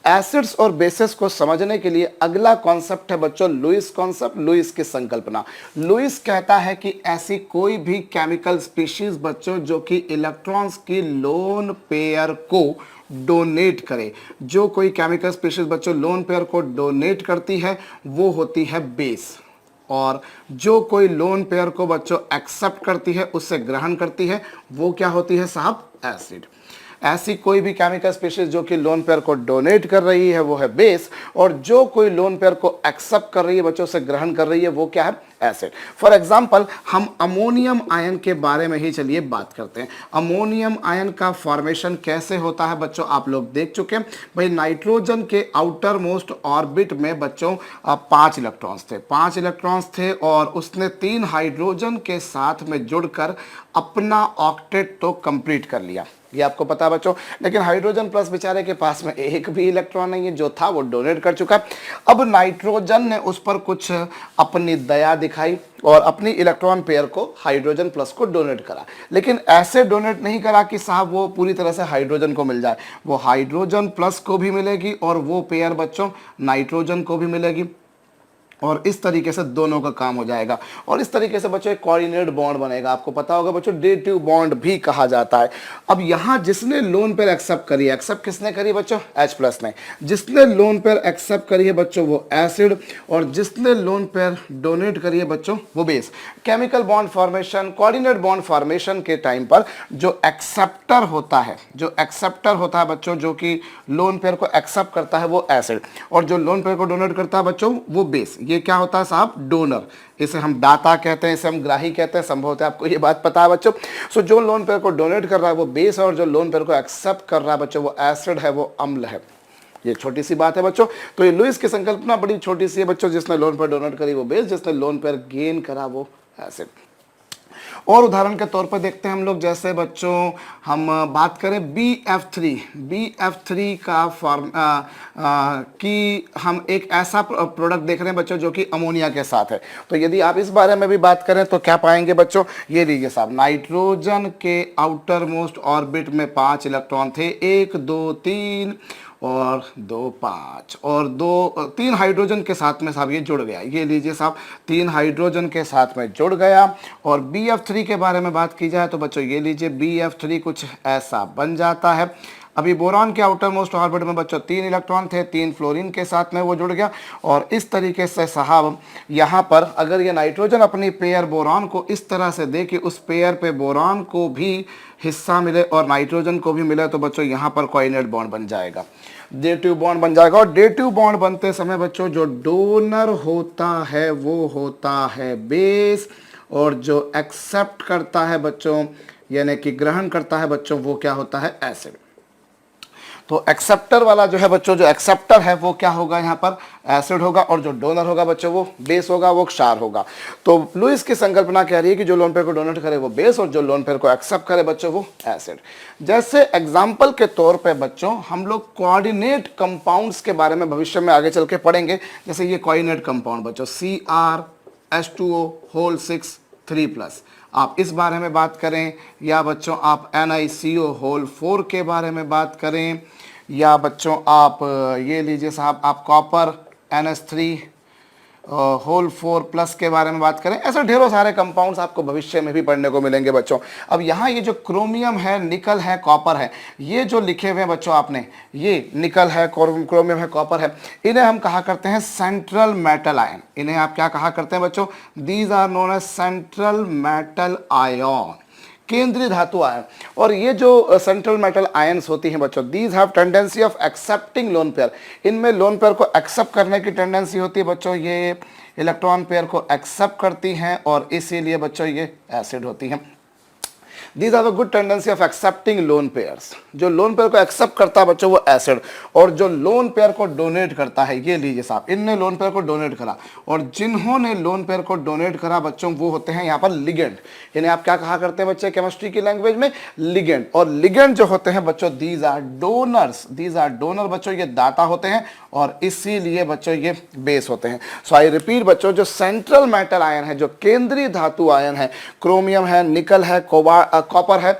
Acids और basis को समझने के लिए अगला कॉन्सेप्ट है बच्चों लुईस कॉन्सेप्ट, लुईस की संकल्पना। लुईस कहता है कि ऐसी कोई भी केमिकल स्पीशीज बच्चों जो कि इलेक्ट्रॉन्स की लोन पेयर को डोनेट करे, जो कोई केमिकल स्पीशीज बच्चों लोन पेयर को डोनेट करती है वो होती है बेस, और जो कोई लोन पेयर को बच्चों एक्सेप्ट करती है, उससे ग्रहण करती है, वो क्या होती है साहब, एसिड। ऐसी कोई भी केमिकल स्पीशीज जो कि लोन पेयर को डोनेट कर रही है वो है बेस, और जो कोई लोन पेयर को एक्सेप्ट कर रही है बच्चों से ग्रहण कर रही है वो क्या है, एसिड। फॉर एग्जांपल हम अमोनियम आयन के बारे में ही चलिए बात करते हैं। अमोनियम आयन का फॉर्मेशन कैसे होता है बच्चों आप लोग देख चुके हैं भाई। नाइट्रोजन के आउटर मोस्ट ऑर्बिट में बच्चों 5 इलेक्ट्रॉन्स थे, 5 इलेक्ट्रॉन्स थे, और उसने 3 हाइड्रोजन के साथ में जुड़कर अपना ऑक्टेट तो कंप्लीट कर लिया, ये आपको पता है बच्चों। लेकिन हाइड्रोजन प्लस बेचारे के पास में एक भी इलेक्ट्रॉन नहीं है, जो था वो डोनेट कर चुका। अब नाइट्रोजन ने उस पर कुछ अपनी दया दिखाई और अपनी इलेक्ट्रॉन पेयर को हाइड्रोजन प्लस को डोनेट करा, लेकिन ऐसे डोनेट नहीं करा कि साहब वो पूरी तरह से हाइड्रोजन को मिल जाए, वो हाइड्रोजन प्लस को भी मिलेगी और वो पेयर बच्चों नाइट्रोजन को भी मिलेगी, और इस तरीके से दोनों का काम हो जाएगा। और इस तरीके से बच्चों एक कोऑर्डिनेट बॉन्ड बनेगा, आपको पता होगा बच्चों डेटिव बॉन्ड भी कहा जाता है। अब यहाँ जिसने लोन पेयर एक्सेप्ट करी, एक्सेप्ट किसने करी बच्चों, H प्लस ने। जिसने लोन पेयर एक्सेप्ट करी है बच्चों वो एसिड, और जिसने लोन पेयर डोनेट करी है बच्चों वो base. Chemical bond formation, coordinate bond formation के टाइम पर जो एक्सेप्टर होता है, जो एक्सेप्टर होता है बच्चों, जो कि लोन पेयर को एक्सेप्ट करता है वो एसिड, और जो लोन पेयर को डोनेट करता है बच्चों वो बेस। ये क्या होता है साहब, डोनर। इसे हम दाता कहते हैं, इसे हम ग्राही कहते हैं, संभवतः आपको ये बात पता है बच्चों। सो जो लोन पेयर को डोनेट कर रहा है वो बेस है, और जो लोन पेयर को एक्सेप्ट कर रहा है बच्चों वो एसिड है, वो अम्ल है। ये छोटी सी बात है बच्चों। तो ये लुईस की संकल्पना बड़ी छोटी सी है बच्चों, जिसने लोन पेयर डोनेट करी वो बेस, जिसने लोन पेयर गेन करा वो एसिड। और उदाहरण के तौर पर देखते हैं हम लोग, जैसे बच्चों हम बात करें BF3 का फॉर्म कि हम एक ऐसा प्रोडक्ट देख रहे हैं बच्चों जो कि अमोनिया के साथ है। तो यदि आप इस बारे में भी बात करें तो क्या पाएंगे बच्चों, ये लीजिए साहब, नाइट्रोजन के आउटर मोस्ट ऑर्बिट में 5 इलेक्ट्रॉन थे, 1 2 3 और 2 5, और 3 हाइड्रोजन के साथ में साहब ये जुड़ गया। ये लीजिए साहब 3 हाइड्रोजन के साथ में जुड़ गया। और BF3 के बारे में बात की जाए तो बच्चों ये लीजिए BF3 कुछ ऐसा बन जाता है। अभी बोरॉन के आउटर मोस्ट ऑर्बिट में बच्चों 3 इलेक्ट्रॉन थे, 3 फ्लोरीन के साथ में वो जुड़ गया। और इस तरीके से साहब यहाँ पर अगर ये नाइट्रोजन अपनी पेयर बोरॉन को इस तरह से दे कि उस पेयर पे बोरॉन को भी हिस्सा मिले और नाइट्रोजन को भी मिले, तो बच्चों यहाँ पर कोऑर्डिनेट बॉन्ड बन जाएगा, डेटिव बॉन्ड बन जाएगा। और डेटिव बॉन्ड बनते समय बच्चों जो डोनर होता है वो होता है बेस, और जो एक्सेप्ट करता है बच्चों यानी कि ग्रहण करता है बच्चों वो क्या होता है, एसिड। तो एक्सेप्टर वाला जो है बच्चों, जो एक्सेप्टर है वो क्या होगा यहाँ पर, एसिड होगा, और जो डोनर होगा बच्चों वो बेस होगा, वो क्षार होगा। तो लुईस की संकल्पना कह रही है कि जो लोन पेयर को डोनेट करे वो बेस, और जो लोन पेयर को एक्सेप्ट करे बच्चों वो एसिड। जैसे एग्जाम्पल के तौर पर बच्चों हम लोग कोऑर्डिनेट कंपाउंड्स के बारे में भविष्य में आगे चल के पढ़ेंगे। जैसे ये कोऑर्डिनेट कंपाउंड बच्चों CrH2O होल 6 3+, आप इस बारे में बात करें, या बच्चों आप NiCO होल 4 के बारे में बात करें, या बच्चों आप ये लीजिए साहब आप कॉपर NH3 होल 4+ के बारे में बात करें। ऐसे ढेरों सारे कंपाउंड्स आपको भविष्य में भी पढ़ने को मिलेंगे बच्चों। अब यहाँ ये जो क्रोमियम है, निकल है, कॉपर है, ये जो लिखे हुए हैं बच्चों आपने, ये निकल है, क्रोमियम है, कॉपर है, इन्हें हम कहा करते हैं सेंट्रल मेटल आयन। इन्हें आप क्या कहा करते हैं बच्चों, these are known as central metal ion, केंद्रीय धातु आयन। और ये जो सेंट्रल मेटल आयन्स होती हैं बच्चों, these have tendency of accepting lone pair, इनमें लोन पेयर को एक्सेप्ट करने की टेंडेंसी होती है बच्चों, ये इलेक्ट्रॉन पेयर को एक्सेप्ट करती हैं, और इसीलिए बच्चों ये एसिड होती हैं। These have a good tendency of accepting lone pairs. जो लोन पेयर को एक्सेप्ट करता है बच्चों वो एसिड, और जो लोन पेयर को डोनेट करता है, ये लीजिए साहब, इनने लोन पेयर को डोनेट करा, और जिन्होंने लोन पेयर को डोनेट करा बच्चों वो होते हैं यहाँ पर लिगेंड। इन्हें आप क्या कहा करते हैं बच्चे केमिस्ट्री की लैंग्वेज में, लिगेंड। और लिगेंड जो होते हैं बच्चों, these are donors, these are donor बच्चों, ये दाता होते हैं, और इसीलिए बच्चों ये बेस होते हैं। सो आई रिपीट बच्चों, जो सेंट्रल मेटल आयन है, जो केंद्रीय धातु आयन है, क्रोमियम है, निकल है, कॉपर है,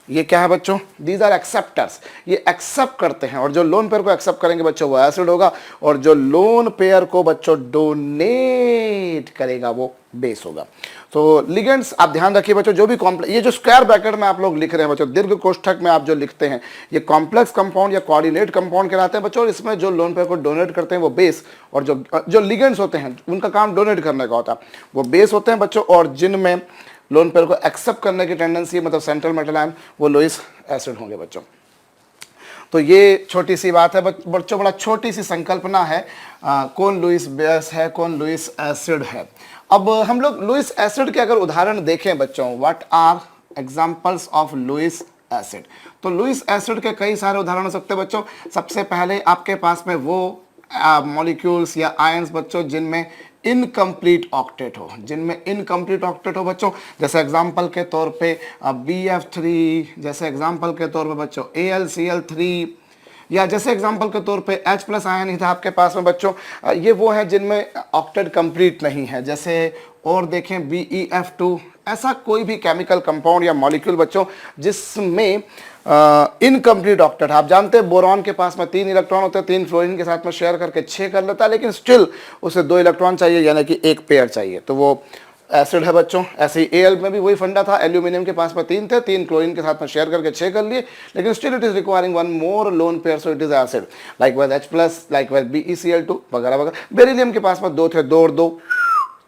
ये क्या है बच्चों, दीज आर एक्सेप्टर्स, ये एक्सेप्ट करते हैं, और जो लोन पेयर को एक्सेप्ट करेंगे बच्चों वो एसिड होगा, और जो लोन पेयर को बच्चों डोनेट करेगा वो बेस होगा। तो लिगेंड्स आप ध्यान रखिए बच्चों, जो भी कॉम्प्लेक्स, ये जो स्क्वायर ब्रैकेट में आप लोग लिख रहे हैं बच्चों, दीर्घ कोष्ठक में आप जो लिखते हैं, ये कॉम्प्लेक्स कंपाउंड या कोऑर्डिनेट कंपाउंड कहलाते हैं बच्चों, और इसमें जो लोन पेयर को डोनेट करते हैं वो बेस, और जो लिगेंड्स होते हैं उनका काम डोनेट करने का होता है, वो बेस होते हैं बच्चों, और जिनमें लोन पेयर को एक्सेप्ट करने की टेंडेंसी मतलब सेंट्रल मेटल आयन, वो लुईस एसिड होंगे बच्चों। तो ये छोटी सी बात है बच्चों, बड़ा छोटी सी संकल्पना है कौन लुईस बेस है, कौन लुईस एसिड है। अब हम लोग लुईस एसिड के अगर उदाहरण देखें बच्चों, what are examples of Lewis acid, तो लुईस एसिड के कई सारे उदाहरण हो सकते हैं बच्चों। सबसे पहले आपके पास में वो मॉलिक्यूल्स या आयंस बच्चों जिनमें इनकम्प्लीट ऑक्टेट हो, जिनमें इनकम्प्लीट ऑक्टेट हो बच्चों, जैसे एग्जांपल के तौर पे BF3, जैसे एग्जांपल के तौर पे बच्चों AlCl3, या जैसे एग्जांपल के तौर पे H+ आयन ही था आपके पास में बच्चों, ये वो है जिनमें ऑक्टेट कंप्लीट नहीं है। जैसे और देखें BeF2, ऐसा कोई भी केमिकल कंपाउंड या मॉलिक्यूल बच्चों जिसमें इनकम्प्लीट ऑक्टेट। आप जानते हैं बोरॉन के पास में 3 इलेक्ट्रॉन होते हैं, 3 फ्लोरीन के साथ में शेयर करके 6 कर लेता है, लेकिन स्टिल उसे 2 इलेक्ट्रॉन चाहिए, यानी कि एक पेयर चाहिए, तो वो एसिड है बच्चों। ऐसे ही Al में भी वही फंडा था, एल्यूमिनियम के पास में 3 थे, 3 क्लोरीन के साथ में शेयर करके 6 कर लिए, लेकिन still it is requiring 1 more lone pair, so it is acid. Likewise H+, likewise BeCl2 वगैरह वगैरह। बेरिलियम के पास में 2 थे, 2 और 2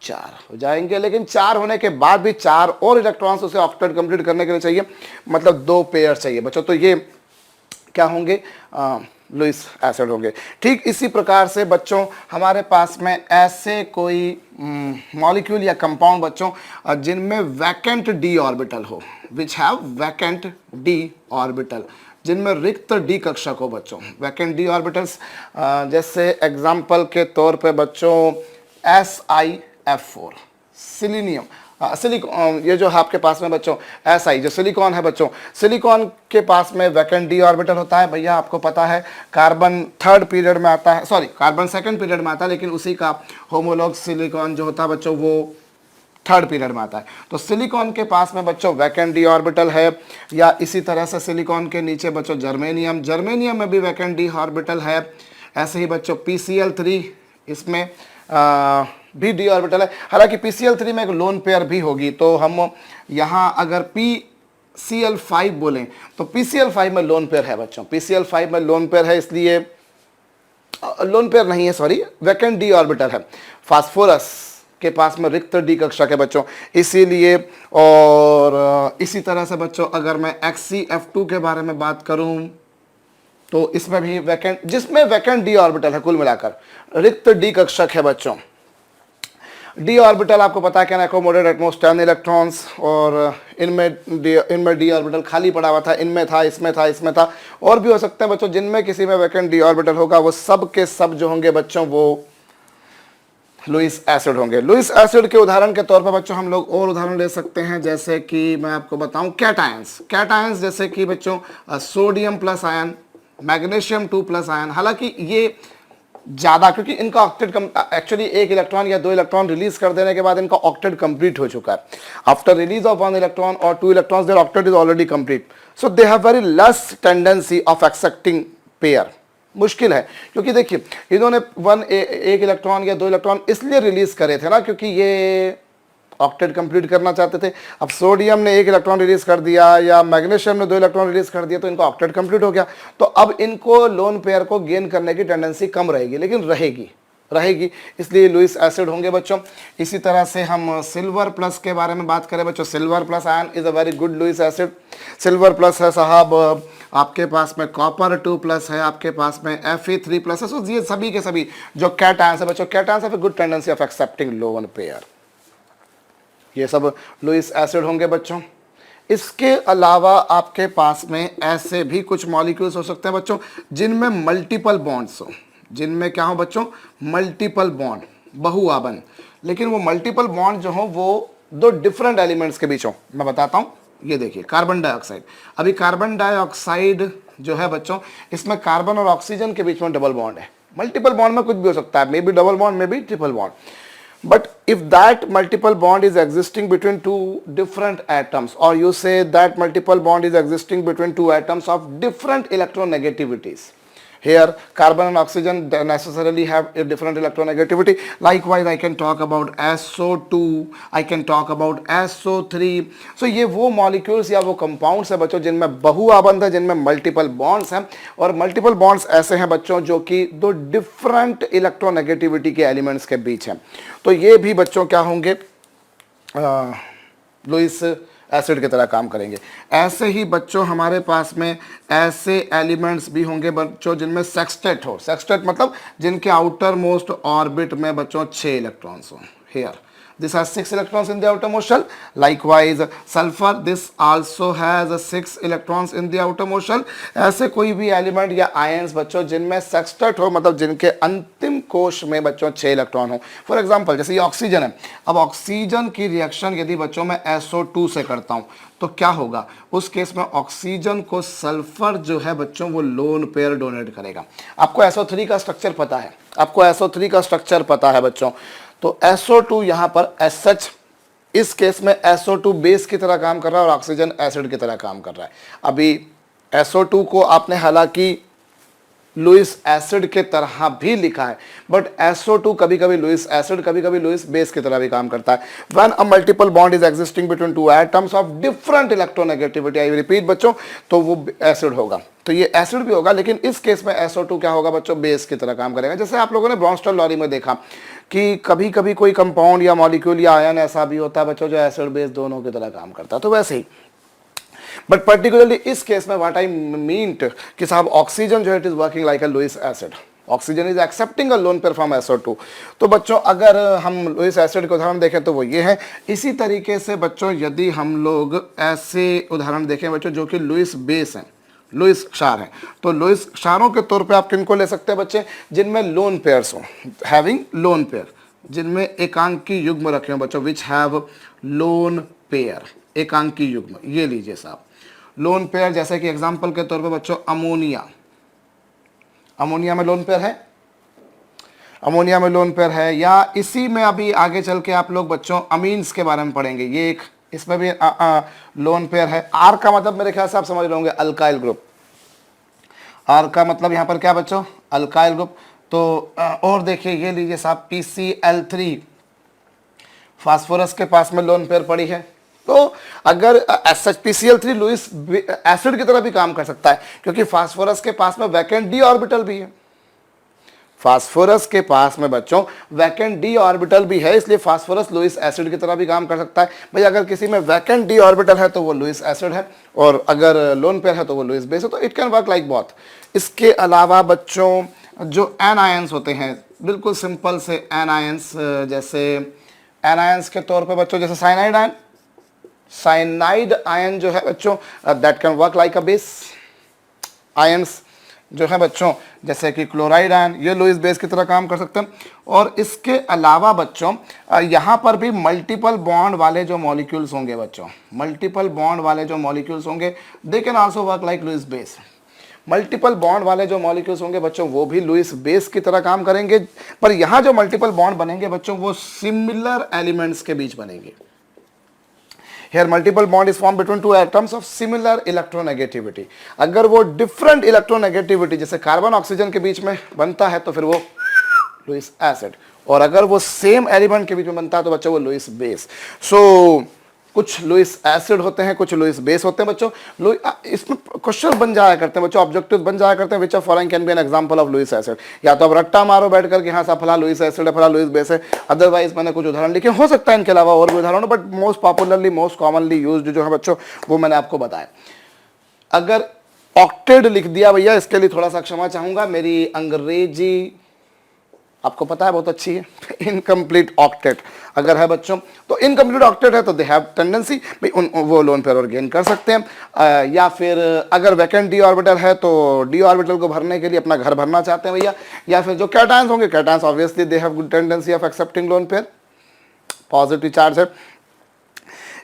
4 हो जाएंगे, लेकिन 4 होने के बाद भी 4 और इलेक्ट्रॉन्स उसे ऑक्टेट कंप्लीट करने के लिए चाहिए, मतलब 2 पेयर चाहिए बच्चों। तो ये क्या होंगे, लुईस एसिड होंगे। ठीक इसी प्रकार से बच्चों हमारे पास में ऐसे कोई मॉलिक्यूल या कंपाउंड बच्चों जिनमें वैकेंट d ऑर्बिटल हो, which have vacant d orbital, जिनमें रिक्त d कक्षक हो बच्चों, वैकेंट d ऑर्बिटल्स। जैसे एग्जांपल के तौर पे बच्चों SiF4, सिलीनियम, सिलिकॉन, ये जो है आपके पास में बच्चों Si जो सिलिकॉन है बच्चों, सिलिकॉन के पास में वैकेंट d ऑर्बिटल होता है भैया, आपको पता है कार्बन 3rd पीरियड में आता है, सॉरी कार्बन 2nd पीरियड में आता है, लेकिन उसी का होमोलॉग सिलिकॉन जो होता है बच्चों वो 3rd पीरियड में आता है। तो सिलिकॉन के पास में बच्चों वैकेंट d ऑर्बिटल है, या इसी तरह से सिलिकॉन के नीचे बच्चों जर्मेनियम, जर्मेनियम में भी वैकेंट d ऑर्बिटल है। ऐसे ही बच्चों PCl3, इसमें भी d ऑर्बिटल है, हालांकि PCl3 में एक लोन पेयर भी होगी, तो हम यहाँ अगर PCl5 बोलें तो PCl5 में लोन पेयर है बच्चों, PCl5 में लोन पेयर है, इसलिए लोन पेयर नहीं है, सॉरी वैकेंट d ऑर्बिटल है। फास्फोरस के पास में रिक्त d कक्षक है बच्चों, इसीलिए। और इसी तरह से बच्चों अगर मैं XCF2 के बारे में बात करूं तो इसमें भी वैकेंट, जिसमें वैकेंट d ऑर्बिटल है, कुल मिलाकर रिक्त d कक्षक है बच्चों। d ऑर्बिटल आपको पता है क्या, अकोमोडेट एटमोस्ट 10 इलेक्ट्रॉन्स, और इनमें d ऑर्बिटल खाली पड़ा हुआ था, इनमें था, इसमें था, इसमें था, और भी हो सकते हैं बच्चों जिनमें किसी में वैकेंट d ऑर्बिटल होगा, वो सब के सब जो होंगे बच्चों वो लुईस एसिड होंगे। लुईस एसिड के उदाहरण के तौर पर बच्चों हम लोग और उदाहरण ले सकते हैं, जैसे कि मैं आपको बताऊं कैटायंस, कैटायंस जैसे कि बच्चों sodium plus ion, magnesium 2+ ion. हालांकि ये ज़्यादा, क्योंकि इनका ऑक्टेट एक्चुअली 1 इलेक्ट्रॉन या 2 इलेक्ट्रॉन रिलीज कर देने के बाद इनका ऑक्टेट कंप्लीट हो चुका है। आफ्टर रिलीज ऑफ 1 इलेक्ट्रॉन और 2 electrons their octet is already complete, so they have very less tendency of accepting pair. मुश्किल है, क्योंकि देखिए इन्होंने 1 इलेक्ट्रॉन या 2 इलेक्ट्रॉन इसलिए रिलीज करे थे ना, क्योंकि ये ऑक्टेट कंप्लीट करना चाहते थे। अब सोडियम ने 1 इलेक्ट्रॉन रिलीज कर दिया या मैग्नीशियम ने 2 इलेक्ट्रॉन रिलीज कर दिया, तो इनका ऑक्टेट कंप्लीट हो गया, तो अब इनको लोन पेयर को गेन करने की टेंडेंसी कम रहेगी, लेकिन रहेगी, इसलिए लुईस एसिड होंगे बच्चों। इसी तरह से हम सिल्वर प्लस के बारे में बात करें बच्चों, silver plus ion is a very good Lewis acid. Silver plus है साहब आपके पास में, कॉपर 2+ है आपके पास में, Fe3+ है। सो ये सभी के सभी जो कैटायंस है बच्चों, cations have a good tendency of accepting lone pair, ये सब लुईस एसिड होंगे बच्चों। इसके अलावा आपके पास में ऐसे भी कुछ मॉलिक्यूल्स हो सकते हैं बच्चों जिनमें मल्टीपल बॉन्ड्स हो, जिनमें क्या हो बच्चों, मल्टीपल बॉन्ड, बहुआबन, लेकिन वो मल्टीपल बॉन्ड जो हो वो 2 डिफरेंट एलिमेंट्स के बीच हो। मैं बताता हूँ, ये देखिए कार्बन डाइऑक्साइड, अभी कार्बन डाइऑक्साइड जो है बच्चों, इसमें कार्बन और ऑक्सीजन के बीच में डबल बॉन्ड है। मल्टीपल बॉन्ड में कुछ भी हो सकता है, may be double bond, may be triple bond. but if that multiple bond is existing between two different atoms, or you say that multiple bond is existing between two atoms of different electronegativities, here carbon and oxygen necessarily have a different electronegativity. Likewise I can talk about SO2, I can talk about SO3. so ये वो molecules या वो compounds है बच्चों जिनमें बहुआबंध है, जिनमें multiple bonds हैं, और multiple bonds ऐसे हैं बच्चों जो कि दो different electronegativity के elements के बीच हैं। तो ये भी बच्चों क्या होंगे, लुईस एसिड की तरह काम करेंगे। ऐसे ही बच्चों हमारे पास में ऐसे एलिमेंट्स भी होंगे बच्चों जिनमें सेक्सटेट हो। सेक्सटेट मतलब जिनके आउटर मोस्ट ऑर्बिट में बच्चों 6 इलेक्ट्रॉन्स हो। Here this has 6 electrons in the outermost shell. Likewise sulfur, this also has 6 electrons in the outermost shell. ऐसे कोई भी एलिमेंट या आयंस बच्चों जिनमें सेक्सटेट हो, मतलब जिनके अंतिम कोश में बच्चों 6 इलेक्ट्रॉन हो। फॉर एग्जांपल जैसे ये ऑक्सीजन है, अब ऑक्सीजन की रिएक्शन यदि बच्चों मैं SO2 से करता हूं तो क्या होगा, उस केस में ऑक्सीजन को सल्फर जो है बच्चों वो लोन पेयर डोनेट करेगा। आपको SO3 का स्ट्रक्चर पता है, आपको SO3 का स्ट्रक्चर पता है बच्चों। तो SO2 यहां पर SH, इस केस में SO2 बेस की तरह काम कर रहा है और ऑक्सीजन एसिड की तरह काम कर रहा है। अभी SO2 को आपने हालांकि लुईस एसिड के तरह भी लिखा है, बट SO2 कभी कभी लुईस एसिड, कभी कभी लुईस बेस की तरह भी काम करता है। When a multiple bond is existing between two atoms of different electronegativity, I repeat बच्चों, तो वो एसिड होगा। तो ये एसिड भी होगा, लेकिन इस केस में SO2 क्या होगा बच्चों, बेस की तरह काम करेगा। जैसे आप लोगों ने ब्रॉन्स्टल लॉरी में देखा कि कभी कभी कोई कंपाउंड या मॉलिक्यूल या आयन ऐसा भी होता है बच्चों जो एसिड बेस दोनों की तरह काम करता है। तो वैसे ही बट पर्टिकुलरली इस केस में व्हाट आई मींट कि साहब ऑक्सीजन जो है it is working like a Lewis acid, oxygen is accepting a lone pair from SO2। तो बच्चों अगर हम लुईस एसिड के उदाहरण देखें तो वो ये है। इसी तरीके से बच्चों यदि हम लोग ऐसे उदाहरण देखें बच्चों जो कि लुईस बेस हैं, लुईस क्षार हैं, तो लुईस क्षारों के तौर पे आप किनको ले सकते हैं बच्चे, जिनमें लोन पेयर्स हो, हैविंग लोन पेयर, जिनमें एकांकी युग्म रखे हो बच्चों, विच हैव लोन पेयर, एकांकी युग्म। ये लीजिए साहब लोन पेयर, जैसे कि एग्जांपल के तौर पे बच्चों अमोनिया, अमोनिया में लोन पेयर है, अमोनिया में लोन पेयर है। या इसी में अभी आगे चल के आप लोग बच्चों अमीन्स के बारे में पढ़ेंगे, ये एक इसमें भी लोन पेयर है। आर का मतलब मेरे ख्याल से आप समझ रहे होंगे अल्काइल ग्रुप, आर का मतलब यहाँ पर क्या बच्चों, अल्काइल ग्रुप। तो और देखिए ये लीजिए साहब PCl3, फास्फोरस के पास में लोन पेयर पड़ी है। तो अगर PCl3 लुईस एसिड की तरह भी काम कर सकता है, क्योंकि फास्फोरस के पास में वैकेंट d ऑर्बिटल भी है, फास्फोरस के पास में बच्चों वैकेंट d ऑर्बिटल भी है, इसलिए फास्फोरस लुईस एसिड की तरह भी काम कर सकता है। भाई अगर किसी में वैकेंट d ऑर्बिटल है तो वो लुईस एसिड है, और अगर लोन पेयर है तो वो लुईस बेस है। तो it can work like both. इसके अलावा बच्चों जो एनायंस होते हैं, बिल्कुल सिंपल से एनायंस, जैसे एनायंस के तौर पे बच्चों जैसे साइनाइड आयन, साइनाइड आयन जो है बच्चों that can work like a base. Ions जो है बच्चों जैसे कि क्लोराइड आयन, ये लुईस बेस की तरह काम कर सकते हैं। और इसके अलावा बच्चों यहाँ पर भी मल्टीपल बॉन्ड वाले जो मॉलिक्यूल्स होंगे बच्चों, मल्टीपल बॉन्ड वाले जो मॉलिक्यूल्स होंगे they can also work like Lewis base. Multiple bond वाले जो मॉलिक्यूल्स होंगे बच्चों वो भी लुईस बेस की तरह काम करेंगे, पर यहाँ जो मल्टीपल बॉन्ड बनेंगे बच्चों वो सिमिलर एलिमेंट्स के बीच बनेंगे। Here multiple bond is formed between two atoms of similar electronegativity। अगर वो different electronegativity जैसे कार्बन ऑक्सीजन के बीच में बनता है तो फिर वो लुईस एसिड, और अगर वो सेम एलिमेंट के बीच में बनता है तो बच्चों वो लुईस बेस। सो कुछ लुईस एसिड होते हैं, कुछ लुईस बेस होते हैं बच्चों। इसमें क्वेश्चन बन जाया करते हैं बच्चों, ऑब्जेक्टिव बन जाया करते हैं, which of following can be an example of Lewis acid. या तो आप रट्टा मारो बैठ करके हाँ साहब फला लुईस एसिड है, फला लुईस बेस है। अदरवाइज मैंने कुछ उदाहरण लिखे, हो सकता है इनके अलावा और भी उदाहरण, but most popularly most commonly used जो है बच्चों वो मैंने आपको बताया। अगर ऑक्टेट लिख दिया भैया, इसके लिए थोड़ा सा क्षमा चाहूंगा, मेरी अंग्रेजी आपको पता है बहुत अच्छी है। इनकम्प्लीट ऑक्टेट अगर है बच्चों, तो इनकम्प्लीट ऑक्टेट है तो दे हैव टेंडेंसी भाई वो लोन पेयर और गेन कर सकते हैं। या फिर अगर वैकेंट d ऑर्बिटल है तो d ऑर्बिटल को भरने के लिए अपना घर भरना चाहते हैं भैया। या फिर जो कैटायंस होंगे, cations obviously they have good tendency of accepting lone pair, positive charge है।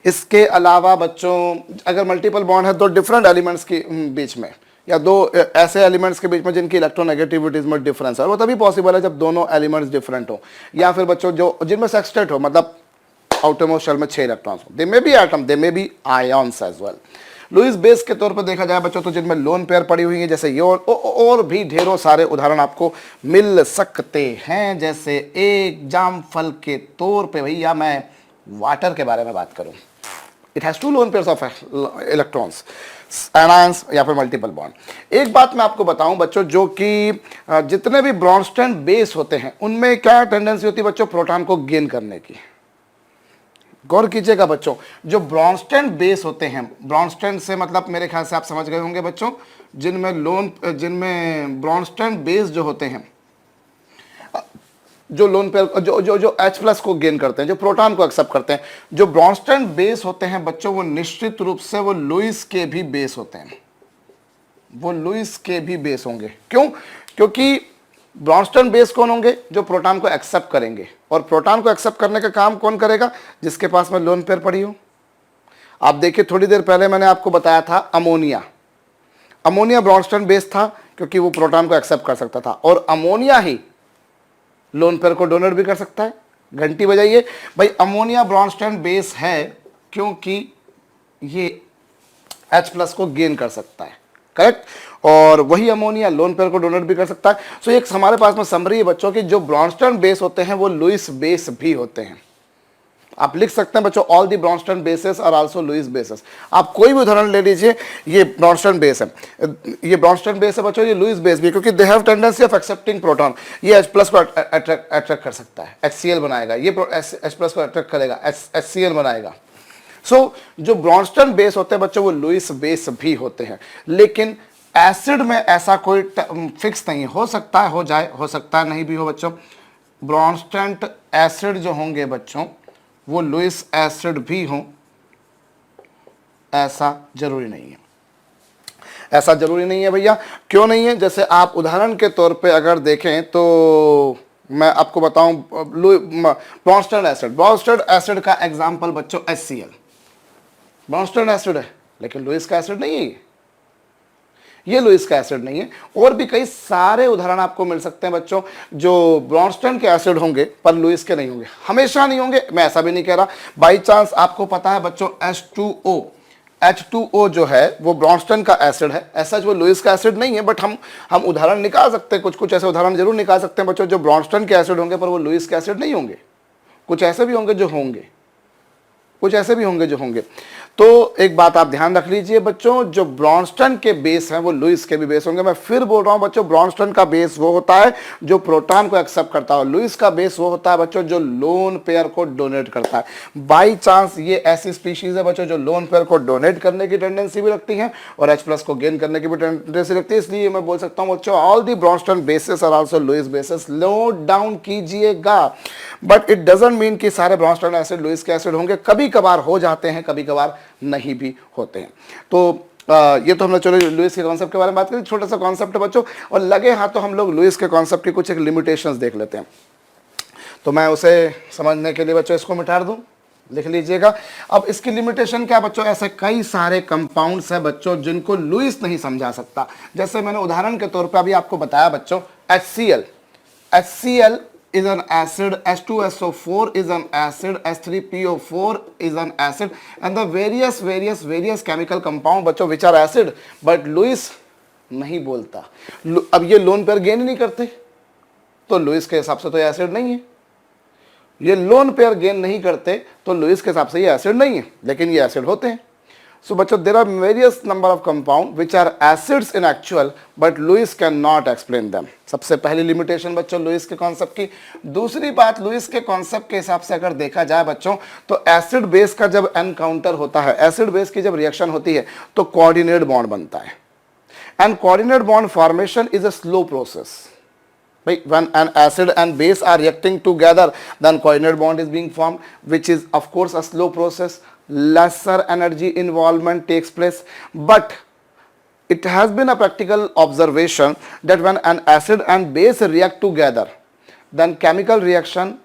इसके अलावा बच्चों अगर मल्टीपल बॉन्ड है तो डिफरेंट एलिमेंट्स के बीच में, या दो ऐसे एलिमेंट्स के बीच में जिनकी इलेक्ट्रोनेगेटिविटीज में डिफरेंस है, वो तभी पॉसिबल है जब दोनों एलिमेंट्स डिफरेंट हो, या फिर बच्चों जो जिनमें सेक्सटेट हो, मतलब आउटरमोस्ट शेल में 6 इलेक्ट्रॉन्स हो। They may be atom, they may be ions as well. Lewis base के तौर पर देखा जाए बच्चों तो जिनमें लोन पेयर पड़ी हुई है, जैसे ये और भी ढेरों सारे उदाहरण आपको मिल सकते हैं। जैसे एक जामफल के तौर पे भैया मैं वाटर के बारे में बात करूं, it has 2 lone pairs of electrons, anions या फिर मल्टीपल बॉन्ड। एक बात मैं आपको बताऊं बच्चों, जो कि जितने भी ब्रॉन्स्टन बेस होते हैं उनमें क्या टेंडेंसी होती है बच्चों, प्रोटॉन को गेन करने की। गौर कीजिएगा बच्चों, जो ब्रॉन्स्टन बेस होते हैं, ब्रॉन्स्टन से मतलब मेरे ख्याल से आप समझ गए होंगे बच्चों, जिनमें ब्रॉन्स्टन बेस जो होते हैं, जो लोन पेयर जो H+ को गेन करते हैं, जो प्रोटॉन को एक्सेप्ट करते हैं, जो ब्रॉन्स्टन बेस होते हैं बच्चों, वो निश्चित रूप से वो लुईस के भी बेस होते हैं, वो लुईस के भी बेस होंगे। क्यों? क्योंकि ब्रॉन्स्टन बेस कौन होंगे, जो प्रोटॉन को एक्सेप्ट करेंगे, और प्रोटॉन को एक्सेप्ट करने का काम कौन करेगा, जिसके पास में लोन पेयर पड़ी हो। आप देखिए थोड़ी देर पहले मैंने आपको बताया था अमोनिया, अमोनिया ब्रॉन्स्टन बेस था क्योंकि वो प्रोटॉन को एक्सेप्ट कर सकता था, और अमोनिया ही लोन पेयर को डोनेट भी कर सकता है। घंटी बजाइए भाई, अमोनिया ब्रॉन्स्टन बेस है क्योंकि ये H+ को गेन कर सकता है, करेक्ट, और वही अमोनिया लोन पेयर को डोनेट भी कर सकता है। सो एक हमारे पास में समरी है बच्चों की, जो ब्रॉन्स्टन बेस होते हैं वो लुईस बेस भी होते हैं। आप लिख सकते हैं बच्चों, all the Bronsted bases are also Lewis bases. आप कोई भी उदाहरण ले लीजिए, ये ब्रॉन्स्टन बेस है, ये ब्रॉन्स्टन बेस है बच्चों, ये लुईस बेस भी है, क्योंकि they have tendency of accepting proton. ये H+ को अट्रैक्ट कर सकता है, HCl बनाएगा, ये H+ को अट्रैक्ट करेगा, HCl बनाएगा। जो ब्रॉन्स्टन बेस होते हैं बच्चों वो लुईस बेस भी होते हैं। लेकिन एसिड में ऐसा कोई फिक्स नहीं, हो सकता है हो जाए, हो सकता है नहीं भी हो बच्चों। ब्रॉन्स्टन एसिड जो होंगे बच्चों वो लुईस एसिड भी हों, ऐसा जरूरी नहीं है, ऐसा जरूरी नहीं है भैया। क्यों नहीं है? जैसे आप उदाहरण के तौर पे अगर देखें तो मैं आपको बताऊं, ब्रॉन्स्टन एसिड का एग्जांपल बच्चों HCl, ब्रॉन्स्टन एसिड है लेकिन लुईस का एसिड नहीं है, ये लुईस का एसिड नहीं है। और भी कई सारे उदाहरण आपको मिल सकते हैं बच्चों, जो ब्रॉन्स्टन के एसिड होंगे पर लुईस के नहीं होंगे, हमेशा नहीं होंगे, मैं ऐसा भी नहीं कह रहा। बाई चांस आपको पता है बच्चों H2O जो है वो ब्रॉन्स्टन का एसिड है, ऐसा वो लुईस का एसिड नहीं है, बट हम उदाहरण निकाल सकते हैं, कुछ ऐसे उदाहरण जरूर निकाल सकते हैं बच्चों, जो ब्रॉन्स्टन के एसिड होंगे पर वो लुईस के एसिड नहीं होंगे। कुछ ऐसे भी होंगे जो होंगे, कुछ ऐसे भी होंगे जो होंगे। तो एक बात आप ध्यान रख लीजिए बच्चों, जो ब्रॉन्स्टन के बेस हैं वो लुईस के भी बेस होंगे। मैं फिर बोल रहा हूं बच्चों, ब्रॉन्स्टन का बेस वो होता है जो प्रोटॉन को एक्सेप्ट करता है, लुईस का बेस वो होता है बच्चों जो लोन पेयर को डोनेट करता है। बाई चांस ये ऐसी स्पीशीज है बच्चों जो लोन पेयर को डोनेट करने की टेंडेंसी भी रखती है और H+ को गेन करने की भी टेंडेंसी रखती है, इसलिए मैं बोल सकता हूं बच्चों all the Bronsted bases are also Lewis bases. Note down कीजिएगा, बट इट डजंट मीन कि सारे ब्रॉन्स्टन एसिड लुईस के एसिड होंगे, कभी कभार हो जाते हैं, कभी कभार नहीं भी होते हैं। तो ये तो हमने चलो लुईस के कॉन्सेप्ट के बारे में बात करी, छोटा सा कॉन्सेप्ट है बच्चों, और लगे हाथ तो हम लोग लुईस के कॉन्सेप्ट की कुछ एक लिमिटेशंस देख लेते हैं। तो मैं उसे समझने के लिए बच्चों इसको मिटा दूं, लिख लीजिएगा। अब इसकी लिमिटेशन क्या बच्चों, ऐसे कई सारे कंपाउंड्स हैं बच्चों जिनको लुईस नहीं समझा सकता। जैसे मैंने उदाहरण के तौर पर अभी आपको बताया बच्चों HCl is an acid, H2SO4 is an acid, H3PO4 is an acid, and the various chemical compound बच्चों which are acid, but Lewis नहीं बोलता। अब ये लोन पेयर गेन ही नहीं करते, तो लुईस के हिसाब से तो ये एसिड नहीं है। ये लोन पेयर गेन नहीं करते तो लुईस के हिसाब से ये एसिड नहीं है, लेकिन ये एसिड होते हैं। सो बच्चों there are various number of compound which are acids in actual, but Lewis can not explain them. सबसे पहली लिमिटेशन बच्चों लुईस के कॉन्सेप्ट की। दूसरी बात, लुईस के कॉन्सेप्ट के हिसाब से अगर देखा जाए बच्चों, तो एसिड बेस का जब एनकाउंटर होता है, एसिड बेस की जब रिएक्शन होती है तो कोऑर्डिनेट बॉन्ड बनता है, and coordinate bond formation is a slow process. When an acid and base are reacting together, then coordinate bond is being formed, which is of course a slow process. Lesser energy involvement takes place, but it has been a practical observation that when an acid and base react together, then chemical reaction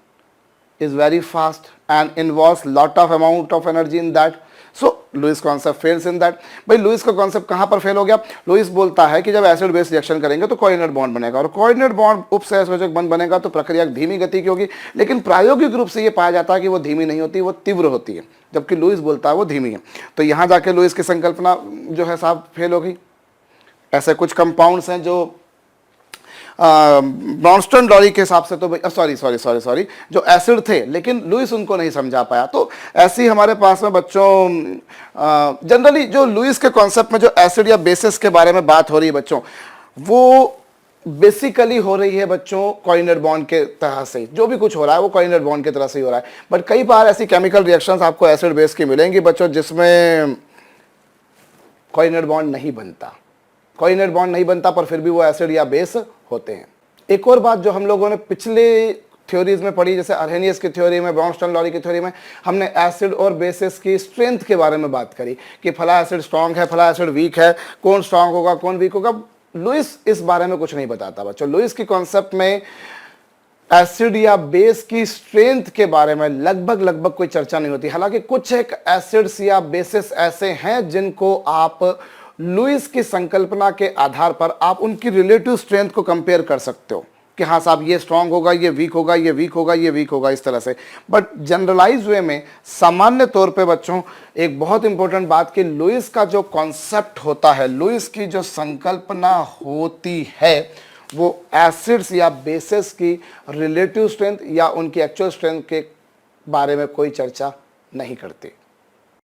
is very fast and involves lot of amount of energy in that. So Lewis concept fails in that. भाई Lewis का concept कहां पर fail हो गया? Lewis बोलता है कि जब एसिड बेस रिएक्शन करेंगे तो कोऑर्डिनेट बॉन्ड बनेगा, और कोऑर्डिनेट बॉन्ड उपसहसंयोजक बंध बनेगा तो प्रक्रिया धीमी गति की होगी। लेकिन प्रायोगिक रूप से यह पाया जाता है कि वो धीमी नहीं होती, वो तीव्र होती है, जबकि लुईस बोलता है वो धीमी है। तो यहां जाके लुईस की संकल्पना जो है साहब फेल हो गई। ऐसे कुछ कंपाउंड्स हैं जो ब्रॉन्स्टन लॉरी के हिसाब से तो सॉरी जो एसिड थे, लेकिन लुईस उनको नहीं समझा पाया। तो ऐसी हमारे पास में बच्चों जनरली जो लुईस के कॉन्सेप्ट में जो एसिड या बेसिस के बारे में बात हो रही है बच्चों, वो बेसिकली हो रही है बच्चों कोऑर्डिनेट बॉन्ड के तरह से। जो भी कुछ हो रहा है वो कोऑर्डिनेट बॉन्ड की तरह से ही हो रहा है। बट कई बार ऐसी केमिकल रिएक्शंस आपको एसिड बेस की मिलेंगी बच्चों जिसमें कोऑर्डिनेट बॉन्ड नहीं बनता, कोऑर्डिनेट बॉन्ड नहीं बनता, पर फिर भी वो एसिड या बेस होते हैं। एक और बात जो हम लोगों ने पिछले थ्योरीज में पढ़ी, जैसे अर्हेनियस की थ्योरी में, ब्रॉन्स्टन लॉरी की थ्योरी में, हमने एसिड और बेसिस की स्ट्रेंथ के बारे में बात करी कि फला एसिड स्ट्रांग है, फला एसिड वीक है, कौन स्ट्रांग होगा कौन वीक होगा। लुईस इस बारे में कुछ नहीं बताता बच्चों। लुईस की कॉन्सेप्ट में एसिड या बेस की स्ट्रेंथ के बारे में लगभग कोई चर्चा नहीं होती। हालांकि कुछ एक एसिड्स या बेसिस ऐसे हैं जिनको आप लुईस की संकल्पना के आधार पर आप उनकी रिलेटिव स्ट्रेंथ को कंपेयर कर सकते हो कि हाँ साहब ये स्ट्रांग होगा, ये वीक होगा, ये वीक होगा, ये वीक होगा, इस तरह से। बट जनरलाइज वे में सामान्य तौर पे बच्चों एक बहुत इंपॉर्टेंट बात कि लुईस का जो कॉन्सेप्ट होता है, लुईस की जो संकल्पना होती है, वो एसिड्स या बेसिस की रिलेटिव स्ट्रेंथ या उनकी एक्चुअल स्ट्रेंथ के बारे में कोई चर्चा नहीं करती।